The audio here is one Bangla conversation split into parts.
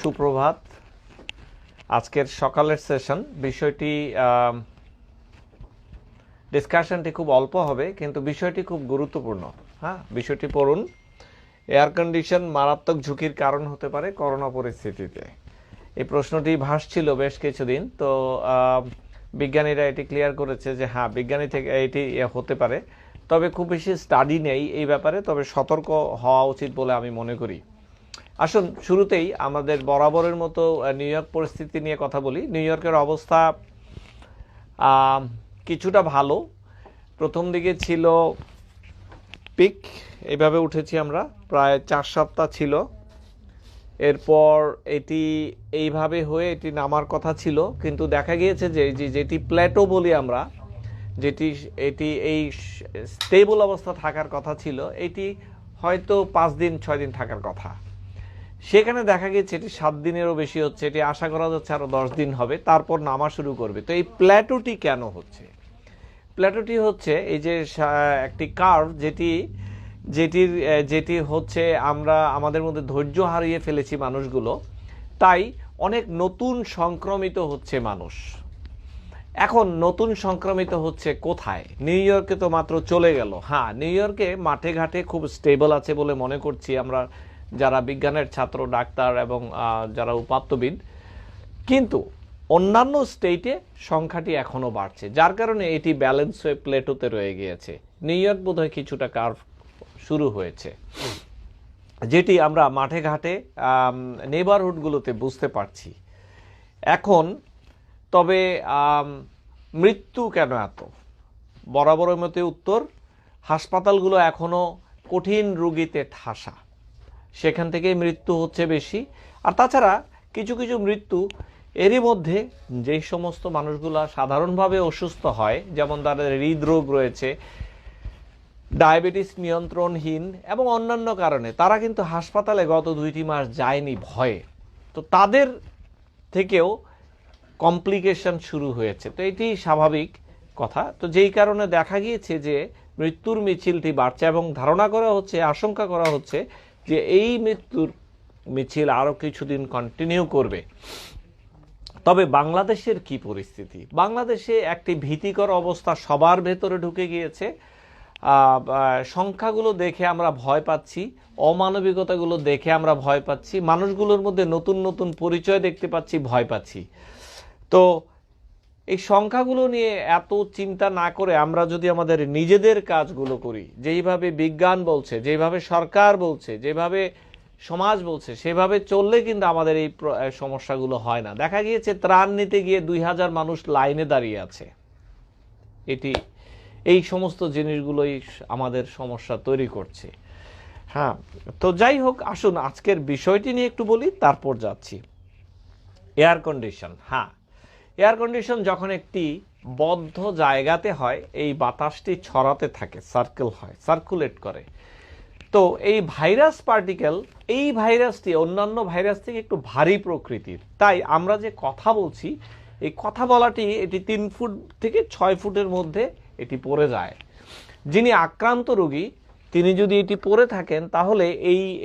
সুপ্রভাত। আজকের সকালের সেশন বিষয়টি ডিসকাশনটি খুব অল্প হবে, কিন্তু বিষয়টি খুব গুরুত্বপূর্ণ। হ্যাঁ, বিষয়টি পড়ুন। এয়ার কন্ডিশন মারাত্মক ঝুঁকির কারণ হতে পারে করোনা পরিস্থিতিতে। এই প্রশ্নটি ভাসছিল বেশ কিছুদিন। তো বিজ্ঞানীরা এটি ক্লিয়ার করেছে যে হ্যাঁ, বিজ্ঞানী থেকে এটি হতে পারে, তবে খুব বেশি স্টাডি নেই এই ব্যাপারে, তবে সতর্ক হওয়া উচিত বলে আমি মনে করি। আসুন শুরুতেই আমাদের বরাবরের মতো নিউ ইয়র্ক পরিস্থিতি নিয়ে কথা বলি। নিউ ইয়র্কের অবস্থা কিছুটা ভালো। প্রথম দিকে ছিল পিক, এইভাবে উঠেছি আমরা, প্রায় 4 সপ্তাহ ছিল। এরপর এটি এইভাবে হয়ে এটি নামার কথা ছিল, কিন্তু দেখা গিয়েছে যে যেটি প্ল্যাটো বলি আমরা, এটি এই স্টেবল অবস্থা থাকার কথা ছিল, এটি হয়তো 5 দিন 6 দিন থাকার কথা। সেখানে দেখা গেছে এটি 7 দিনেরও বেশি হচ্ছে। এটি আশা করা যাচ্ছে আরও 10 দিন হবে, তারপর নামা শুরু করবে। তো এই প্ল্যাটোটি কেন হচ্ছে? প্ল্যাটোটি হচ্ছে এই যে একটি কার্ভ, যেটি হচ্ছে আমরা আমাদের মধ্যে ধৈর্য হারিয়ে ফেলেছি মানুষগুলো, তাই অনেক নতুন সংক্রমিত হচ্ছে মানুষ। এখন নতুন সংক্রমিত হচ্ছে কোথায়? নিউ ইয়র্কে তো মাত্র চলে গেল। হ্যাঁ, নিউ ইয়র্কে মাঠে ঘাটে খুব স্টেবল আছে বলে মনে করছি আমরা, যারা বিজ্ঞানের ছাত্র, ডাক্তার এবং যারা উপাত্তবিদ। কিন্তু অন্যান্য স্টেটে সংখ্যাটি এখনও বাড়ছে, যার কারণে এটি ব্যালেন্স হয়ে প্লেটোতে রয়ে গিয়েছে। নিউ ইয়র্ক বোধহয় কিছুটা কার্ভ শুরু হয়েছে, যেটি আমরা মাঠে ঘাটে নেবারহুডগুলোতে বুঝতে পারছি এখন। তবে মৃত্যু কেন এত? বরাবরের মতো উত্তর, হাসপাতালগুলো এখনও কঠিন রোগীতে ঠাসা, সেখান থেকেই মৃত্যু হচ্ছে বেশি। আর তাছাড়া কিছু কিছু মৃত্যু এরই মধ্যে যেই সমস্ত মানুষগুলা সাধারণভাবে অসুস্থ হয়, যেমন তাদের হৃদরোগ রয়েছে, ডায়াবেটিস নিয়ন্ত্রণহীন এবং অন্যান্য কারণে, তারা কিন্তু হাসপাতালে গত 2-3 মাস যায়নি ভয়ে। তো তাদের থেকেও কমপ্লিকেশন শুরু হয়েছে। তো এটি স্বাভাবিক কথা। তো যেই কারণে দেখা গিয়েছে যে মৃত্যুর মিছিলটি বাড়ছে এবং ধারণা করা হচ্ছে, আশঙ্কা করা হচ্ছে যে এই মৃত্যুর মিছিল আরও কিছুদিন কন্টিনিউ করবে। তবে বাংলাদেশের কি পরিস্থিতি? বাংলাদেশে একটি ভীতিকর অবস্থা সবার ভেতরে ঢুকে গিয়েছে। সংখ্যাগুলো দেখে আমরা ভয় পাচ্ছি, অমানবিকতাগুলো দেখে আমরা ভয় পাচ্ছি, মানুষগুলোর মধ্যে নতুন নতুন পরিচয় দেখতে পাচ্ছি, ভয় পাচ্ছি। তো এই সংখ্যাগুলো নিয়ে এত চিন্তা না করে আমরা যদি আমাদের নিজেদের কাজগুলো করি, যেইভাবে বিজ্ঞান বলছে, যেভাবে সরকার বলছে, যেভাবে সমাজ বলছে, সেভাবে চললে কিন্তু আমাদের এই সমস্যাগুলো হয় না। দেখা গিয়েছে ত্রাণ নিতে গিয়ে 2000 মানুষ লাইনে দাঁড়িয়ে আছে। এই সমস্ত জিনিসগুলোই আমাদের সমস্যা তৈরি করছে। হ্যাঁ, তো যাই হোক, আসুন আজকের বিষয়টি নিয়ে একটু বলি, তারপর যাচ্ছি। Air condition. হ্যাঁ, এয়ার কন্ডিশন যখন একটি বদ্ধ জায়গাতে হয়, এই বাতাসটি ছড়াতে থাকে, সার্কুলেট করে। তো এই ভাইরাস পার্টিকেল, এই ভাইরাসটি অন্যান্য ভাইরাস থেকে একটু ভারী প্রকৃতির, তাই আমরা যে কথা বলছি, এই কথা বলাটি এটি 3 ফুট থেকে 6 ফুটের মধ্যে এটি পড়ে যায়। যিনি আক্রান্ত রোগী, তিনি যদি এটি পড়ে থাকেন, তাহলে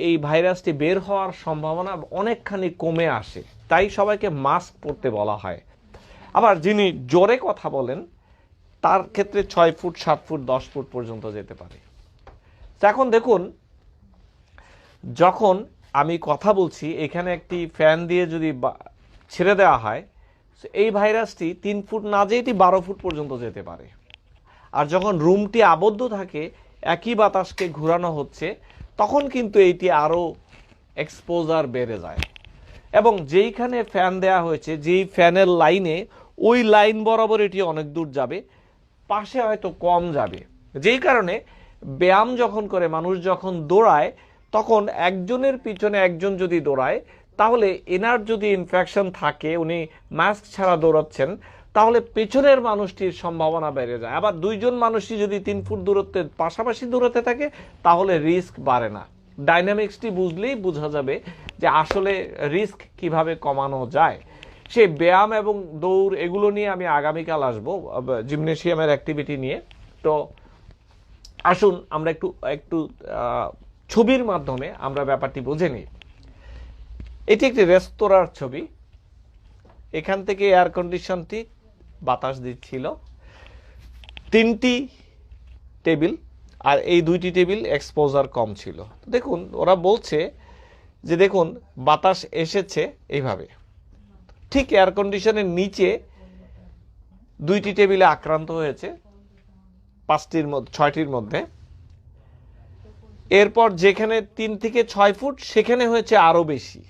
এই ভাইরাসটি বের হওয়ার সম্ভাবনা অনেকখানি কমে আসে। তাই সবাইকে মাস্ক পরতে বলা হয়। আবার যিনি জোরে কথা বলেন, তার ক্ষেত্রে 6 ফুট 7 ফুট 10 ফুট পর্যন্ত যেতে পারে। এখন দেখুন, যখন আমি কথা বলছি, এখানে একটি ফ্যান দিয়ে যদি ছেড়ে দেওয়া হয়, এই ভাইরাসটি 3 ফুট না যেয়ে এটি 12 ফুট পর্যন্ত যেতে পারে। আর যখন রুমটি আবদ্ধ থাকে, একই বাতাসকে ঘোরানো হচ্ছে, তখন কিন্তু এইটি আরও এক্সপোজার বেড়ে যায়। এবং যেইখানে ফ্যান দেয়া হয়েছে, যেই ফ্যানের লাইনে, ওই লাইন বরাবর এটি অনেক দূর যাবে, পাশে হয়তো কম যাবে। যেই কারণে ব্যায়াম যখন করে, মানুষ যখন দৌড়ায়, তখন একজনের পিছনে একজন যদি দৌড়ায়, তাহলে এনার যদি ইনফেকশন থাকে, উনি মাস্ক ছাড়া দৌড়াচ্ছেন, তাহলে পেছনের মানুষটির সম্ভাবনা বেড়ে যায়। আবার 2 জন মানুষই যদি 3 ফুট দূরত্বে পাশাপাশি দৌড়াতে থাকে, তাহলে রিস্ক বাড়ে না। ডাইনামিক্সটি বুঝলেই বোঝা যাবে যে আসলে রিস্ক কিভাবে কমানো যায়। সেই ব্যায়াম এবং দৌড়, এগুলো নিয়ে আমি আগামীকাল আসবো, জিমনেশিয়ামের অ্যাক্টিভিটি নিয়ে। তো আসুন আমরা একটু ছবির মাধ্যমে আমরা ব্যাপারটি বুঝে নিই। এটি একটি রেস্তোরাঁর ছবি। এখান থেকে এয়ার কন্ডিশনটি বাতাস দিচ্ছিল, 3টি টেবিল, আর এই 2টি টেবিল এক্সপোজার কম ছিল। দেখুন ওরা বলছে যে দেখুন বাতাস এসেছে এইভাবে, ঠিক এয়ার কন্ডিশনের নিচে 2টি টেবিলে আক্রান্ত হয়েছে 6টির মধ্যে। এরপর যেখানে 3 থেকে 6 ফুট সেখানে হয়েছে আরো বেশি।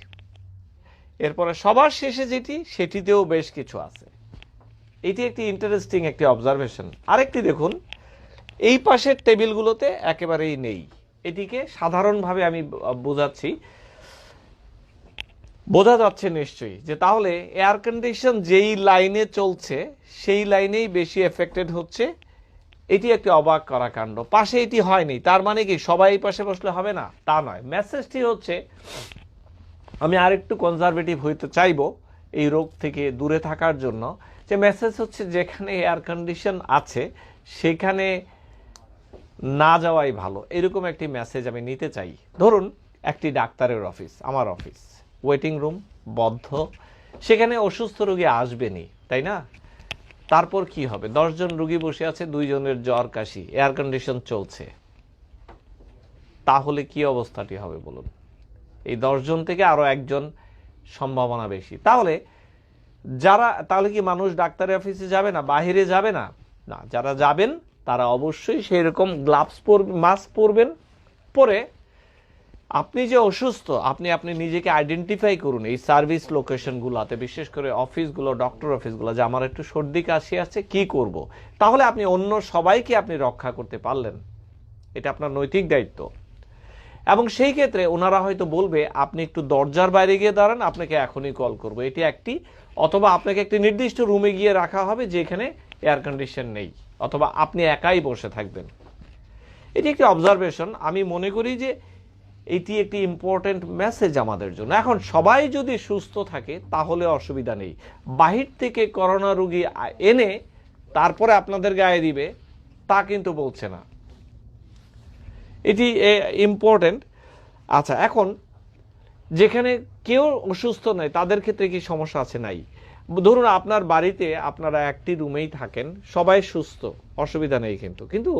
এরপরে সবার শেষে সেটিতেও বেশ কিছু আছে। এটি একটি ইন্টারেস্টিং একটি অবজারভেশন। আরেকটি দেখুন, এই পাশের টেবিলগুলোতে একেবারেই নেই। এটিকে সাধারণভাবে আমি বোঝাচ্ছি, বোঝা যাচ্ছে নিশ্চয়ই যে তাহলে এয়ার কন্ডিশন যেই লাইনে চলছে সেই লাইনেই বেশি এফেক্টেড হচ্ছে। এটি একটি অবাক করা কাণ্ড। পাশে এটি হয়নি, তার মানে কি সবাই পাশে বসলে হবে না? তা নয়। মেসেজটি হচ্ছে, আমি আরেকটু কনজারভেটিভ হইতে চাইবো এই রোগ থেকে দূরে থাকার জন্য, যে মেসেজ হচ্ছে যেখানে এয়ার কন্ডিশন আছে সেখানে না যাওয়াই ভালো, এরকম একটি মেসেজ আমি নিতে চাই। ধরুন একটি ডাক্তারের অফিস, আমার অফিস, ওয়েটিং রুম বদ্ধ, সেখানে অসুস্থ রোগী আসবেনি, তাই না? তারপর কি হবে? 10 জন রোগী বসে আছে, 2 জনের জ্বর কাশি, এয়ার কন্ডিশন চলছে, তাহলে কি অবস্থাটি হবে বলুন? এই 10 জন থেকে আরো একজন সম্ভাবনা বেশি। তাহলে কি মানুষ ডাক্তারের অফিসে যাবে না, বাহিরে যাবে না? না, যারা যাবেন তারা অবশ্যই সেই রকম গ্লাভস পরবেন, মাস্ক পরবেন। পরে আপনি যে অসুস্থ, আপনি নিজেকে আইডেন্টিফাই করুন এই সার্ভিস লোকেশনগুলোতে, বিশেষ করে অফিসগুলো, ডক্টর অফিসগুলো, যে আমার একটু সর্দি কাশি আছে, কি করব? তাহলে আপনি অন্য সবাইকে আপনি রক্ষা করতে পারলেন। এটা আপনার নৈতিক দায়িত্ব। এবং সেই ক্ষেত্রে ওনারা হয়তো বলবে আপনি একটু দরজার বাইরে গিয়ে দাঁড়ান, আপনাকে এখনই কল করব, এটি একটি। অথবা আপনাকে একটি নির্দিষ্ট রুমে গিয়ে রাখা হবে যেখানে এয়ার কন্ডিশন নেই, অথবা আপনি একাই বসে থাকবেন। এটি একটি অবজারভেশন। আমি মনে করি যে এটি একটি ইম্পর্টেন্ট মেসেজ আমাদের জন্য। এখন সবাই যদি সুস্থ থাকে তাহলে অসুবিধা নেই। বাহির থেকে করোনা রোগী এনে তারপরে আপনাদের গায়ে দিবে তা কিন্তু বলছে না। এটি ইম্পর্টেন্ট। আচ্ছা, এখন যেখানে কেউ অসুস্থ নয় তাদের ক্ষেত্রে কি সমস্যা আছে? নাই। ধরুন আপনার বাড়িতে আপনারা একটি রুমেই থাকেন, সবাই সুস্থ, অসুবিধা নেই, কিন্তু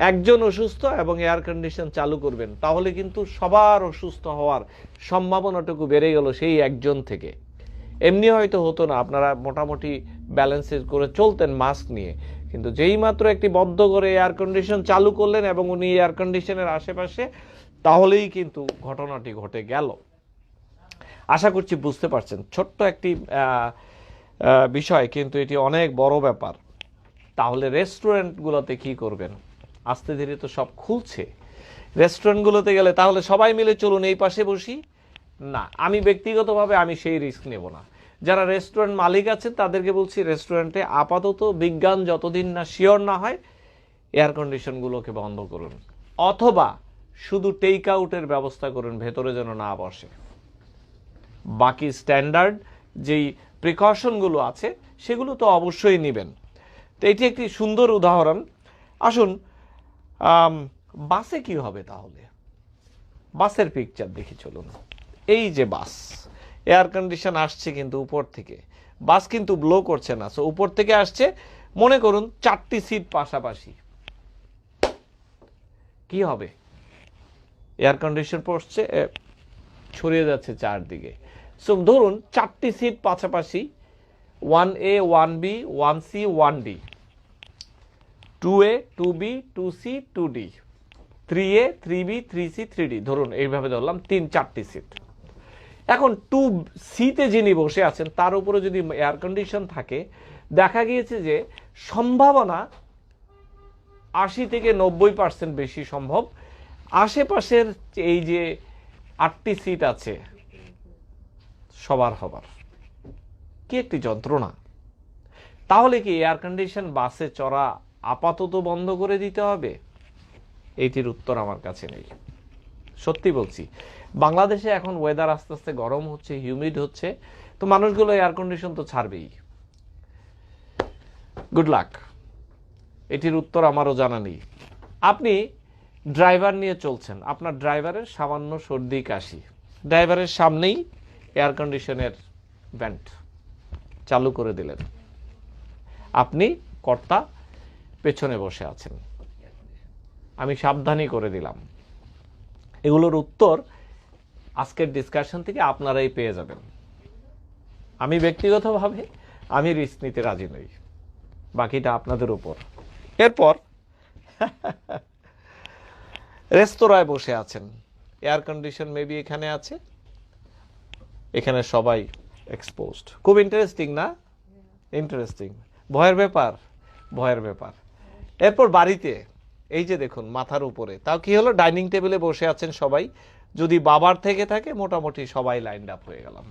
একজন অসুস্থ এবং এয়ার কন্ডিশন চালু করবেন, তাহলে কিন্তু সবার অসুস্থ হওয়ার সম্ভাবনাটুকু বেড়ে গেল সেই একজন থেকে। এমনি হয়তো হতো না, আপনারা মোটামুটি ব্যালেন্স করে চলতেন মাস্ক নিয়ে, কিন্তু যেই মাত্র একটি বদ্ধ করে এয়ার কন্ডিশন চালু করলেন এবং উনি এয়ার কন্ডিশনের আশেপাশে, তাহলেই কিন্তু ঘটনাটি ঘটে গেল। আশা করছি বুঝতে পারছেন। ছোট্ট একটি বিষয়, কিন্তু এটি অনেক বড় ব্যাপার। তাহলে রেস্টুরেন্টগুলোতে কি করবেন? আস্তে ধীরে তো সব খুলছে। রেস্টুরেন্টগুলোতে গেলে তাহলে সবাই মিলে চলুন এই পাশে বসি? না, আমি ব্যক্তিগতভাবে আমি সেই রিস্ক নেব না। যারা রেস্টুরেন্ট মালিক আছে তাদেরকে বলছি, রেস্টুরেন্টে আপাতত বিজ্ঞান যতদিন না শিওর না হয় এয়ার কন্ডিশনগুলোকে বন্ধ করুন, অথবা শুধু টেক আউটের ব্যবস্থা করুন, ভেতরে যেন না বসে। বাকি স্ট্যান্ডার্ড যেই প্রিকশনগুলো আছে সেগুলো তো অবশ্যই নেবেন। তো এটি একটি সুন্দর উদাহরণ। আসুন বাসে কি হবে তাহলে? বাসের পিকচার দেখি চলুন। এই যে বাস, এয়ার কন্ডিশন আসছে কিন্তু উপর থেকে, বাস কিন্তু ব্লো করছে না, সো উপর থেকে আসছে। মনে করুন 4টি সিট পাশাপাশি, কি হবে? এয়ার কন্ডিশন পড়ছে, ছড়িয়ে যাচ্ছে চারদিকে। সো ধরুন 4টি সিট পাশাপাশি, 1A 1B 1C 1D, 2A 2B 2C 2D, 3A 3B 3C 3D, ধরুন এইভাবে ধরলাম 4টি সিট। এখন 2C-তে যিনি বসে আছেন তার উপরে যদি এয়ার কন্ডিশন থাকে, দেখা গিয়েছে যে সম্ভাবনা 80 থেকে 90% বেশি সম্ভব আশেপাশের এই যে 8টি সিট আছে সবার হবার। কি একটি যন্ত্রণা! তাহলে কি এয়ার কন্ডিশন বাসে চড়া আপাতত বন্ধ করে দিতে হবে? এইটির উত্তর আমার কাছে নেই। সত্যি বলছি, বাংলাদেশে এখন ওয়েদার আস্তে আস্তে গরম হচ্ছে, হিউমিড হচ্ছে, তো মানুষগুলো এয়ার কন্ডিশন তো ছাড়বেই। Good luck. এটির উত্তর আমারও জানা নেই। আপনি ড্রাইভার নিয়ে চলছেন, আপনার ড্রাইভারের সামান্য সর্দি কাশি, ড্রাইভারের সামনেই এয়ার কন্ডিশনের ভেন্ট চালু করে দিলেন, আপনি কর্তা পেছনে বসে আছেন, আমি সাবধানী করে দিলাম। এগুলোর উত্তর আজকের ডিসকাশন থেকে আপনারাই পেয়ে যাবেন। আমি ব্যক্তিগতভাবে আমি রিস্ক নিতে রাজি নই, বাকিটা আপনাদের উপর। এরপর রেস্তোরাঁয় বসে আছেন, এয়ার কন্ডিশন মেবি এখানে আছে, এখানে সবাই এক্সপোজড। খুব ইন্টারেস্টিং না? ইন্টারেস্টিং, ভয়ের ব্যাপার, ভয়ের ব্যাপার। এরপর বাড়িতে এই যে দেখুন মাথার উপরে, তাও কি হলো, ডাইনিং টেবিলে বসে আছেন সবাই, যদি বাবার থেকে থাকে মোটামুটি সবাই লাইন আপ হয়ে গেলাম।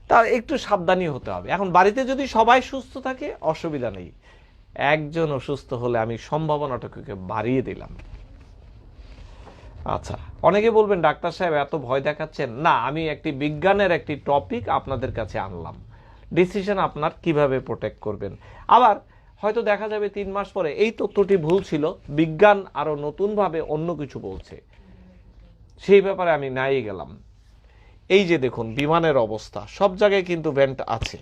তা একটু সাবধানী হতে হবে। এখন বাড়িতে যদি সবাই সুস্থ থাকে অসুবিধা নেই, একজন অসুস্থ হলে আমি সম্ভাবনাটাকে বাড়িয়ে দিলাম। আচ্ছা, অনেকে বলবেন ডাক্তার সাহেব এত ভয় দেখাচ্ছেন। না, আমি একটি বিজ্ঞানের একটি টপিক আপনাদের কাছে আনলাম, ডিসিশন আপনার কিভাবে প্রোটেক্ট করবেন। আবার হয়তো দেখা যাবে 3 মাস পরে এই তথ্যটি ভুল ছিল, বিজ্ঞান আরো নতুনভাবে অন্য কিছু বলছে, সেই ব্যাপারে আমি নাই গেলাম। এই যে দেখুন বিমানের অবস্থা, সব জায়গায় কিন্তু ভেন্ট আছে,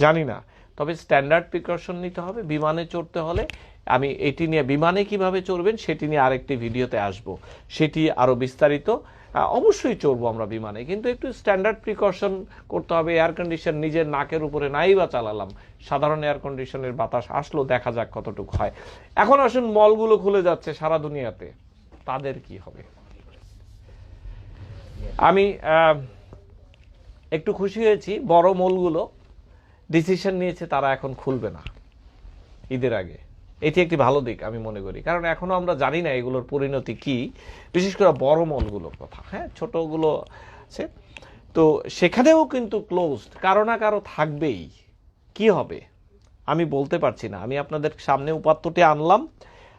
জানি না, তবে স্ট্যান্ডার্ড প্রিকশন নিতে হবে বিমানে চড়তে হলে। আমি এটি নিয়ে, বিমানে কিভাবে চড়বেন সেটি নিয়ে আরেকটি ভিডিওতে আসব, সেটি আরো বিস্তারিত। অবশ্যই চড়বো আমরা বিমানে, কিন্তু একটু স্ট্যান্ডার্ড প্রিকশন করতে হবে। এয়ার কন্ডিশন নিজের নাকের উপরে নাই বা চালালাম, সাধারণ এয়ার কন্ডিশনের বাতাস আসলো, দেখা যাক কতটুকু হয়। এখন আসুন, মলগুলো খুলে যাচ্ছে সারা দুনিয়াতে, তাদের কি হবে? আমি একটু খুশি হয়েছি, বড় মলগুলো ডিসিশন নিয়েছে তারা এখন খুলবে না ঈদের আগে। এটি একটি ভালো দিক আমি মনে করি, কারণ এখনো আমরা জানি না এগুলোর পরিণতি কি, বিশেষ করে বড় মলগুলোর কথা। হ্যাঁ, ছোটগুলো আছে তো সেখানেও কিন্তু ক্লোজড, কারো না কারো থাকবেই। কি হবে আমি বলতে পারছি না, আমি আপনাদের সামনে উপাত্তটি আনলাম,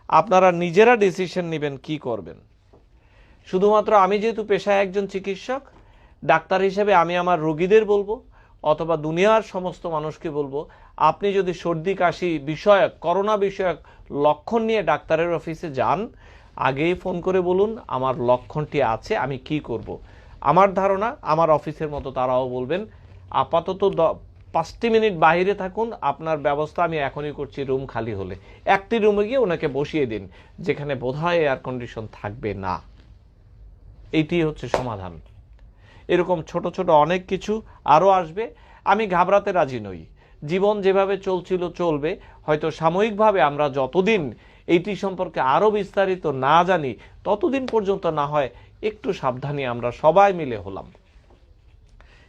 আপনারা নিজেরা ডিসিশন নেবেন কি করবেন। শুধুমাত্র আমি যেহেতু পেশায় একজন চিকিৎসক, ডাক্তার হিসেবে আমি আমার রোগীদের বলবো, অথবা দুনিয়ার সমস্ত মানুষকে বলবো, আপনি যদি সর্দি কাশি বিষয়ক, করোনা বিষয়ক লক্ষণ নিয়ে ডাক্তারের অফিসে যান, আগেই ফোন করে বলুন আমার লক্ষণটি আছে, আমি কি করব। আমার ধারণা আমার অফিসের মতো তারাও বলবেন, আপাতত 5 মিনিট বাইরে থাকুন, আপনার ব্যবস্থা আমি এখনই করছি, রুম খালি হলে একটি রুমে গিয়ে ওনাকে বসিয়ে দিন যেখানে বোধহয় এয়ার কন্ডিশন থাকবে না। এইটি হচ্ছে সমাধান। এরকম ছোট ছোট অনেক কিছু আরো আসবে, আমি ঘাবড়াতে রাজি নই। জীবন যেভাবে চলছিল চলবে, হয়তো সাময়িকভাবে আমরা যতদিন এইটি সম্পর্কে আরো বিস্তারিত না জানি ততদিন পর্যন্ত না হয় একটু সাবধানী আমরা সবাই মিলে হলাম।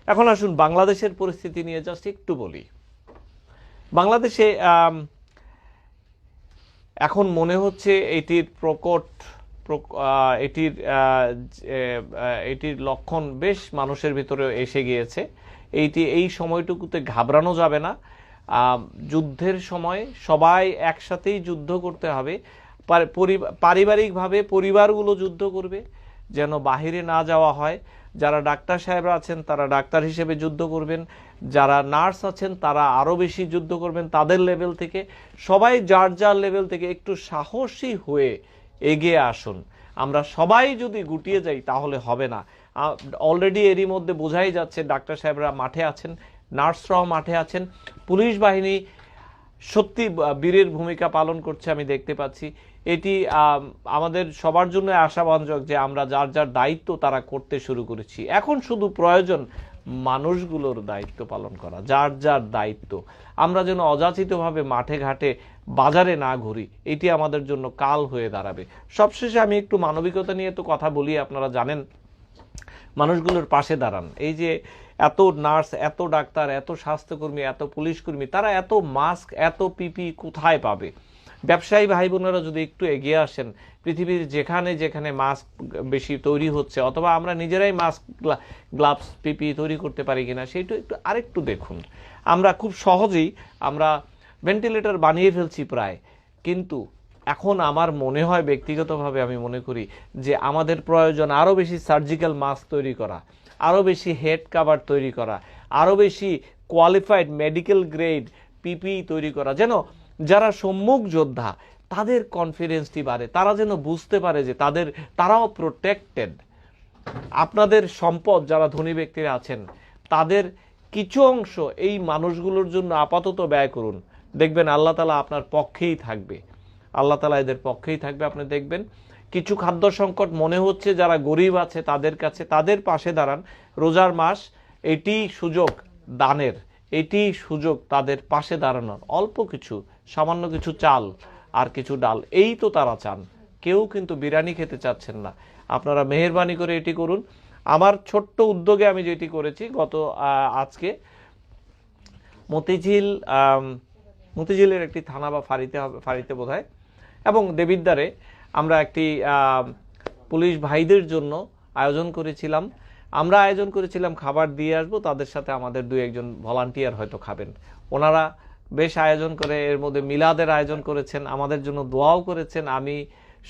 এখন আসুন বাংলাদেশের পরিস্থিতি নিয়ে জাস্ট একটু বলি। বাংলাদেশে এখন মনে হচ্ছে এটির প্রকট, এটির লক্ষণ বেশ মানুষের ভিতরে এসে গিয়েছে। এই সময়টুকুতে ঘাবড়ানো যাবে না। যুদ্ধের সময় সবাই একসাথেই যুদ্ধ করতে হবে। পারিবারিকভাবে পরিবারগুলো যুদ্ধ করবে যেন বাহিরে না যাওয়া হয়। যারা ডাক্তার সাহেবরা আছেন তারা ডাক্তার হিসেবে যুদ্ধ করবেন, যারা নার্স আছেন তারা আরো বেশি যুদ্ধ করবেন তাদের লেভেল থেকে। সবাই যার যার লেভেল থেকে একটু সাহসী হয়ে এগিয়ে আসুন। আমরা সবাই যদি গুটিয়ে যাই তাহলে হবে না। অলরেডি এরই মধ্যে বোঝাই যাচ্ছে ডাক্তার সাহেবরা মাঠে আছেন, নার্সরাও মাঠে আছেন, পুলিশ বাহিনী সত্যি বীরের ভূমিকা পালন করছে আমি দেখতে পাচ্ছি। এটি আমাদের সবার জন্য আশাবাঞ্জক যে আমরা যার যার দায়িত্ব তারা করতে শুরু করেছি। এখন শুধু প্রয়োজন মানুষগুলোর দায়িত্ব পালন করা, যার যার দায়িত্ব। আমরা যেন অযাচিতভাবে মাঠে ঘাটে বাজারে না ঘুরি, এটি আমাদের জন্য কাল হয়ে দাঁড়াবে। সবশেষে আমি একটু মানবিকতা নিয়ে তো কথা বলি, আপনারা জানেন মানুষগুলোর পাশে দাঁড়ান। এই যে এত নার্স, এত ডাক্তার, এত স্বাস্থ্যকর্মী, এত পুলিশ কর্মী, তারা এত মাস্ক, এত পিপি কোথায় পাবে? ব্যবসায়ী ভাই বোনেরা যদি একটু এগিয়ে আসেন, পৃথিবীর যেখানে যেখানে মাস্ক বেশি তৈরি হচ্ছে, অথবা আমরা নিজেরাই মাস্ক, গ্লাভস, পিপি তৈরি করতে পারি কিনা সেইটা একটু আরেকটু দেখুন। আমরা খুব সহজেই আমরা ভেন্টিলেটর বানিয়ে ফেলছি প্রায়, কিন্তু এখন আমার মনে হয় ব্যক্তিগতভাবে আমি মনে করি যে আমাদের প্রয়োজন আরো বেশি সার্জিক্যাল মাস্ক তৈরি করা, আরো বেশি হেড কাভার তৈরি করা, আরো বেশি কোয়ালিফাইড মেডিকেল গ্রেড পিপি তৈরি করা, যেন যারা সম্মুখ যোদ্ধা তাদের কনফিডেন্সটি বাড়ে, তারা যেন বুঝতে পারে যে তারাও প্রোটেক্টেড। আপনাদের সম্পদ যারা ধনী ব্যক্তিরা আছেন তাদের কিছু অংশ এই মানুষগুলোর জন্য আপাতত ব্যয় করুন, দেখবেন আল্লাহ তাআলা আপনার পক্ষেই থাকবে, আল্লাহ তাআলা এদের পক্ষেই থাকবে। আপনি দেখবেন কিছু খাদ্য সংকট মনে হচ্ছে যারা গরিব আছে তাদের কাছে, তাদের পাশে দাঁড়ান। রোজার মাস, এটি সুযোগ দানের, এটি সুযোগ তাদের পাশে দাঁড়ানোর। অল্প কিছু, সামান্য কিছু চাল আর কিছু ডাল, এই তো তারা চান, কেউ কিন্তু বিরিয়ানি খেতে চাচ্ছেন না। আপনারা মেহেরবানি করে এটি করুন। আমার ছোট্ট উদ্যোগে আমি যেটি করেছি গত আজকে মতিঝিলের একটি থানা বা ফাঁড়িতে বোধহয়, এবং দেবিদ্বারে আমরা একটি পুলিশ ভাইদের জন্য আয়োজন করেছিলাম। আমরা আয়োজন করেছিলাম খাবার দিয়ে আসবো, তাদের সাথে আমাদের 2-1 জন ভলান্টিয়ার হয়তো খাবেন। ওনারা বেশ আয়োজন করে, এর মধ্যে মিলাদের আয়োজন করেছেন, আমাদের জন্য দোয়াও করেছেন। আমি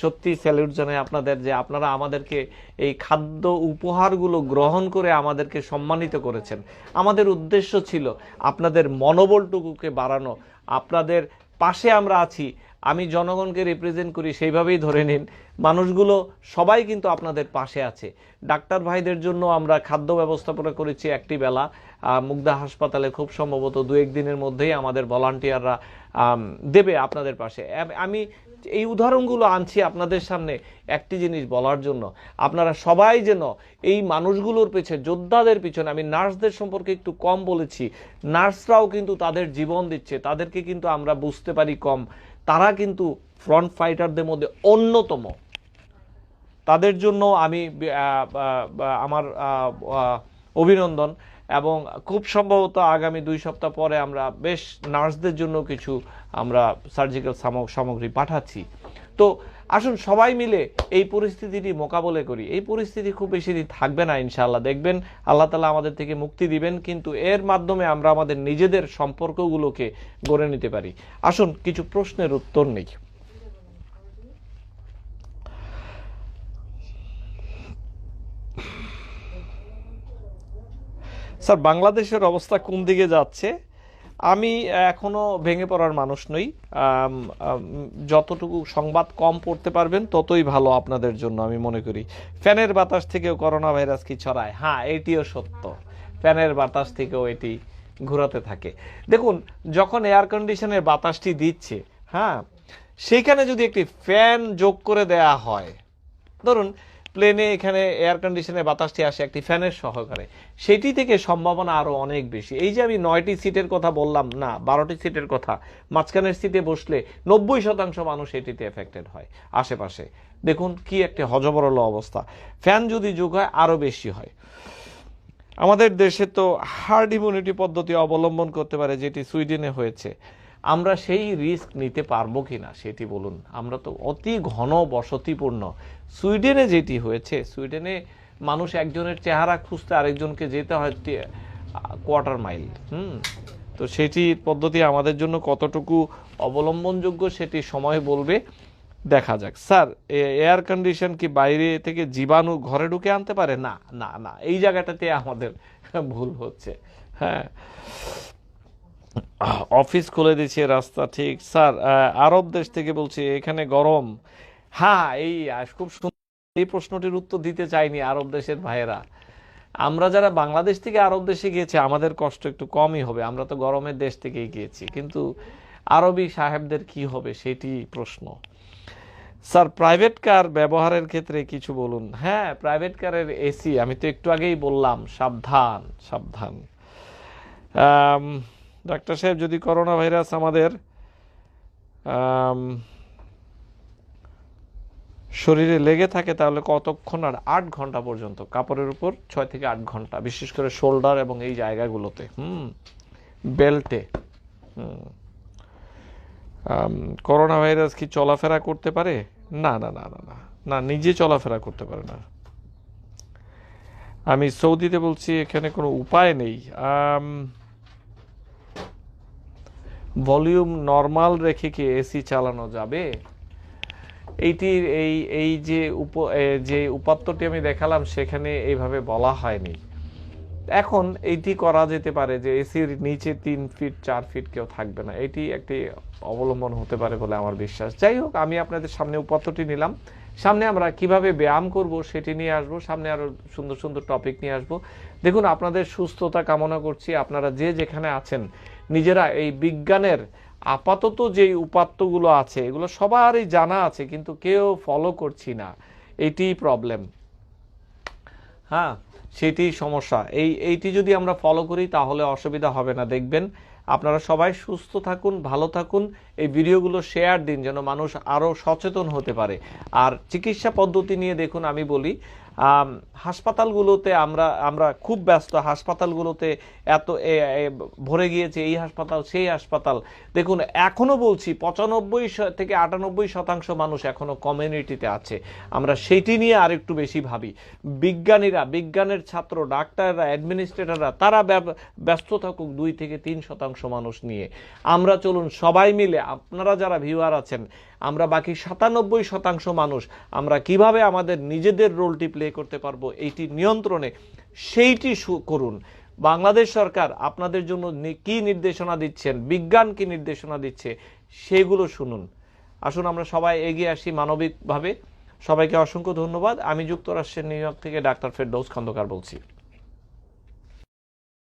সত্যি স্যালুট জানাই আপনাদের যে আপনারা আমাদেরকে এই খাদ্য উপহারগুলো গ্রহণ করে আমাদেরকে সম্মানিত করেছেন। আমাদের উদ্দেশ্য ছিল আপনাদের মনোবলটুকুকে বাড়ানো, আপনাদের পাশে আমরা আছি, আমি জনগণকে রিপ্রেজেন্ট করি সেইভাবেই ধরে নিন। মানুষগুলো সবাই কিন্তু আপনাদের পাশে আছে। ডাক্তার ভাইদের জন্য আমরা খাদ্য ব্যবস্থাপনা করেছি একটি বেলা মুগদা হাসপাতালে, খুব সম্ভবত 2-1 দিনের মধ্যেই আমাদের ভলান্টিয়াররা দেবে আপনাদের পাশে। আমি এই উদাহরণগুলো আনছি আপনাদের সামনে একটি জিনিস বলার জন্য, আপনারা সবাই যেন এই মানুষগুলোর পেছনে, যোদ্ধাদের পিছনে, আমি নার্সদের সম্পর্কে একটু কম বলেছি, নার্সরাও কিন্তু তাদের জীবন দিচ্ছে, তাদেরকে কিন্তু আমরা বুঝতে পারি কম, তারা কিন্তু ফ্রন্ট ফাইটারদের মধ্যে অন্যতম। তাদের জন্য আমি আমার অভিনন্দন, এবং খুব সম্ভবত আগামী 2 সপ্তাহ পরে আমরা বেশ নার্সদের জন্য কিছু আমরা সার্জিক্যাল সামগ্রী পাঠাচ্ছি। তো আসুন সবাই মিলে এই পরিস্থিতিটি মোকাবেলা করি। এই পরিস্থিতি খুব বেশি দিন থাকবে না ইনশাআল্লাহ, দেখবেন আল্লাহ তাআলা আমাদের থেকে মুক্তি দিবেন, কিন্তু এর মাধ্যমে আমরা আমাদের নিজেদের সম্পর্কগুলোকে গড়ে নিতে পারি। আসুন কিছু প্রশ্নের উত্তর নেই। স্যার, বাংলাদেশের অবস্থা কোন দিকে যাচ্ছে? আমি এখনো ভেঙে পড়ার মানুষ নই। যতটুকু সংবাদ কম পড়তে পারবেন ততই ভালো আপনাদের জন্য আমি মনে করি। ফ্যানের বাতাস থেকেও করোনা ভাইরাস কি ছড়ায়? হ্যাঁ, এটিও সত্য, ফ্যানের বাতাস থেকেও এটি ঘোরাতে থাকে। দেখুন, যখন এয়ার কন্ডিশনের বাতাসটি দিচ্ছে, হ্যাঁ, সেইখানে যদি একটি ফ্যান যোগ করে দেয়া হয়, ধরুন প্লেনে এখানে এয়ার কন্ডিশনের বাতাসটি আসে একটি ফ্যানের সহকারে, সেটি থেকে সম্ভাবনা আরো অনেক বেশি। এই যে আমি 9টি সিটের কথা বললাম না, 12টি সিটের কথা, মাঝখানের সিটে বসলে 90% মানুষ এটিতে এফেক্টেড হয় আশেপাশে। দেখুন কি একটি হযবরল অবস্থা। ফ্যান যদি যোগ হয় আরো বেশি হয়। আমাদের দেশে তো হার্ড ইমিউনিটি পদ্ধতি অবলম্বন করতে পারে, যেটি সুইডেনে হয়েছে। আমরা সেই রিস্ক নিতে পারবো কিনা সেটি বলুন। আমরা তো অতি ঘন বসতিপূর্ণ। সুইডেনে যেটি হয়েছে, সুইডেনে মানুষ একজনের চেহারা খুঁজতে আরেকজনকে যেতে হয় কোয়ার্টার মাইল। তো সেটি পদ্ধতি আমাদের জন্য কতটুকু অবলম্বনযোগ্য সেটি সময় বলবে, দেখা যাক। স্যার, এয়ার কন্ডিশন কি বাইরে থেকে জীবাণু ঘরে ঢুকে আনতে পারে? না না না, এই জায়গাটাতে আমাদের ভুল হচ্ছে। হ্যাঁ, অফিস খুলে দিচ্ছে, রাস্তা ঠিক। স্যার, আরব দেশ থেকে বলছি, এখানে গরম। হ্যাঁ, এই খুব সুন্দর এই প্রশ্নটির উত্তর দিতে চাইনি আরব দেশের ভাইয়েরা। আমরা যারা বাংলাদেশ থেকে আরব দেশে গিয়েছি আমাদের কষ্ট একটু কমই হবে, আমরা তো গরমের দেশ থেকেই গিয়েছি, কিন্তু আরবি সাহেবদের কি হবে সেটি প্রশ্ন। স্যার, প্রাইভেট কার ব্যবহারের ক্ষেত্রে কিছু বলুন। হ্যাঁ, প্রাইভেট কারের এসি, আমি তো একটু আগেই বললাম, সাবধান সাবধান। ডাক্তার সাহেব, যদি করোনা ভাইরাস আমাদের শরীরে লেগে থাকে তাহলে কতক্ষণ? আর 8 ঘন্টা পর্যন্ত কাপড়ের উপর 6 থেকে 8 ঘন্টা, বিশেষ করে শোল্ডার এবং এই জায়গাগুলোতে, বেল্টে। করোনা ভাইরাস কি চলাফেরা করতে পারে? না না না না না না, নিজে চলাফেরা করতে পারে না। আমি সৌদিতে বলছি, এখানে কোনো উপায় নেই। ভলিউম নরমাল রেখে কি এসি চালানো যাবে? এইটির এই যে উপাত্তটি আমি দেখালাম সেখানে এইভাবে বলা হয়নি। এখন এইটি করা যেতে পারে যে এসির নিচে 3 ফিট 4 ফিট কেউ থাকবে না, এটি একটি অবলম্বন হতে পারে বলে আমার বিশ্বাস। যাই হোক, আমি আপনাদের সামনে উপাত্তটি নিলাম, সামনে আমরা কিভাবে ব্যায়াম করব সেটি নিয়ে আসব, সামনে আরও সুন্দর সুন্দর টপিক নিয়ে আসব। দেখুন, আপনাদের সুস্থতা কামনা করছি। আপনারা যে যেখানে আছেন নিজেরা এই বিজ্ঞানের আপাতত যেই উপাত্তগুলো আছে এগুলো সবারই জানা আছে, কিন্তু কেউ ফলো করছি না, এইটিই প্রবলেম। হ্যাঁ, সেটি সমস্যা। এইটি যদি আমরা ফলো করি তাহলে অসুবিধা হবে না। দেখবেন আপনারা সবাই সুস্থ থাকুন, ভালো থাকুন। এই ভিডিওগুলো শেয়ার দিন যেন মানুষ আরও সচেতন হতে পারে। আর চিকিৎসা পদ্ধতি নিয়ে দেখুন, আমি বলি হাসপাতালগুলোতে আমরা খুব ব্যস্ত, হাসপাতালগুলোতে এত ভরে গিয়েছে, এই হাসপাতাল সেই হাসপাতাল। দেখুন, এখনও বলছি 95 থেকে 98% মানুষ এখনও কমিউনিটিতে আছে। আমরা সেইটি নিয়ে আর একটু বেশি ভাবি। বিজ্ঞানীরা, বিজ্ঞানের ছাত্র, ডাক্তাররা, অ্যাডমিনিস্ট্রেটররা তারা ব্যস্ত থাকুক 2 থেকে 3% মানুষ নিয়ে। আমরা চলুন সবাই মিলে, আপনারা যারা ভিউয়ার আছেন, আমরা বাকি 97% মানুষ আমরা কিভাবে আমাদের নিজেদের রোলটি প্লে করতে পারবো এইটি নিয়ন্ত্রণে, সেইটি করুন। বাংলাদেশ সরকার আপনাদের জন্য কি নির্দেশনা দিচ্ছেন, বিজ্ঞান কি নির্দেশনা দিচ্ছে, সেগুলো শুনুন। আসুন আমরা সবাই এগিয়ে আসি মানবিকভাবে। সবাইকে অসংখ্য ধন্যবাদ। আমি যুক্তরাষ্ট্রের নিউ ইয়র্ক থেকে ডাক্তার ফেরদৌস খন্দকার বলছি।